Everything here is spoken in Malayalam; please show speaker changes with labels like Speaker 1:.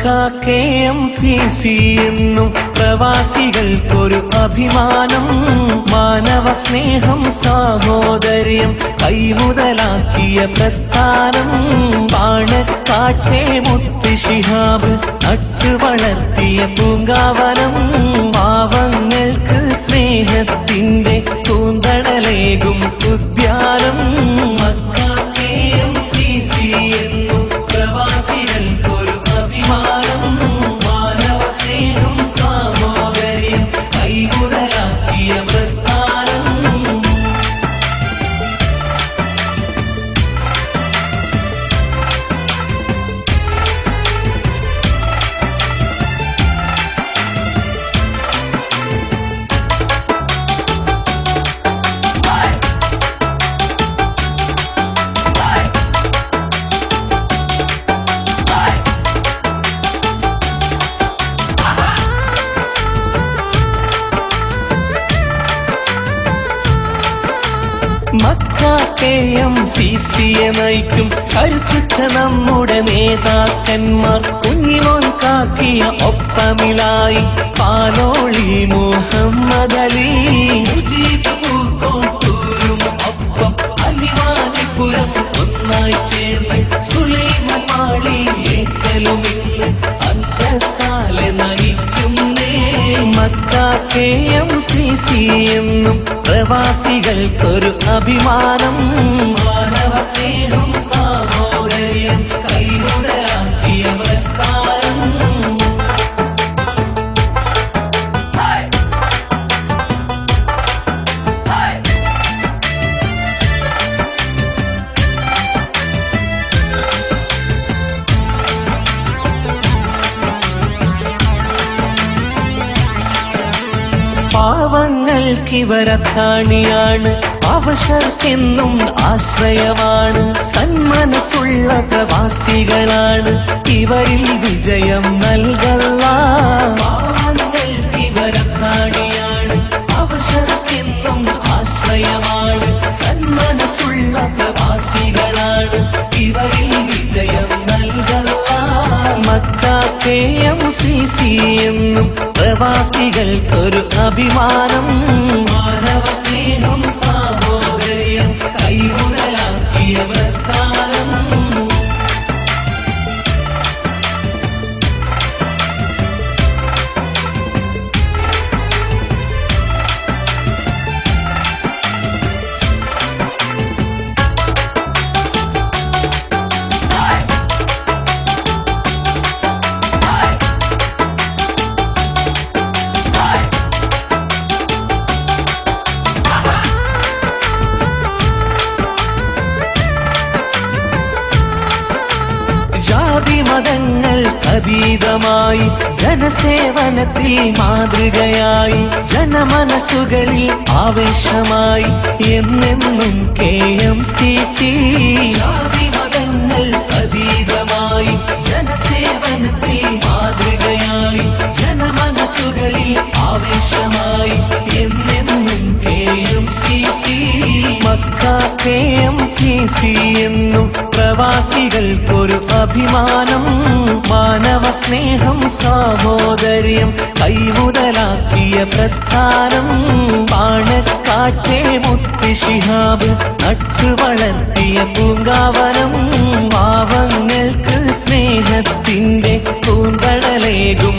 Speaker 1: KMCC എന്നും പ്രവാസികൾക്കൊരു അഭിമാനം. മാനവ സ്നേഹം സാഹോദര്യം കൈമുതലാക്കിയ പ്രസ്ഥാനം. പാണക്കാട്ടെ മുത്ത് ശിഹാബ് നട്ടു വളർത്തിയ പൂങ്കാവനം. പാവങ്ങൾക്ക് സ്നേഹത്തിന്റെ പൂന്തണലേകും ഉദ്യാനം. KMCC എന്നും പ്രവാസികൾക്കൊരു അഭിമാനം. മാനവ സ്നേഹം സാഹോദര്യം കൈമുതലാക്കിയ പ്രസ്ഥാനം. KMCC നയിക്കും കരുത്തുറ്റ നമ്മുടെ നേതാക്കന്മാർ. കുഞ്ഞിമോൻ കാക്കിയ ഒപ്പമിലായി പാലോളി മുഹമ്മദ് അലി. മുജീബ് പൂക്കോട്ടൂരും ഒപ്പം അലിവാലിപുരം ഒന്നായി ചേർന്ന് സുലൈമാൻ മാളി ഏക്കലുമിന്ന് അന്തസാലെ നയിക്കുന്നേ. KMCC എന്നും പ്രവാസികൾക്കൊരു അഭിമാനം. മാനവ സ്നേഹം സാഹോദര്യം കൈമുതലാക്കിയ പ്രസ്ഥാനം. പാവങ്ങൾക്കിവരത്താണിയാണ്, അവശർക്കെന്നും ആശ്രയമാണ്. സന്മനസ്സുള്ള പ്രവാസികളാണ്, ഇവരിൽ വിജയം നൽകല്ല. പാവങ്ങൾക്കിവരത്താണിയാണ്, അവശർക്കെന്നും ആശ്രയമാണ്. സന്മനസ്സുള്ള പ്രവാസികളാണ്, ഇവരിൽ വിജയം നൽകല്ല. KMCC എന്നും പ്രവാസികൾക്കൊരു അഭിമാനം. മാനവ സ്നേഹം സാഹോദര്യം കൈമുതലാക്കിയ പ്രസ്ഥാനം. മതങ്ങൾക്കതീതമായി ജനസേവനത്തിൽ മാതൃകയായി. ജനമനസ്സുകളിൽ ആവേശമായി എന്നെന്നും KMCC. മതങ്ങൾക്കതീതമായി ജനസേവനത്തിൽ മാതൃകയായി. ജനമനസ്സുകളിൽ ആവേശമായി എന്നെന്നും KMCC. KMCC എന്നും പ്രവാസികൾക്കൊരു അഭിമാനം. മാനവ സ്നേഹം സാഹോദര്യം കൈമുതലാക്കിയ പ്രസ്ഥാനം. പാണക്കാട്ടെ മുത്ത് ശിഹാബ് നട്ടു വളർത്തിയ പൂങ്കാവനം. പാവങ്ങൾക്ക് സ്നേഹത്തിന്റെ പൂന്തണലേകും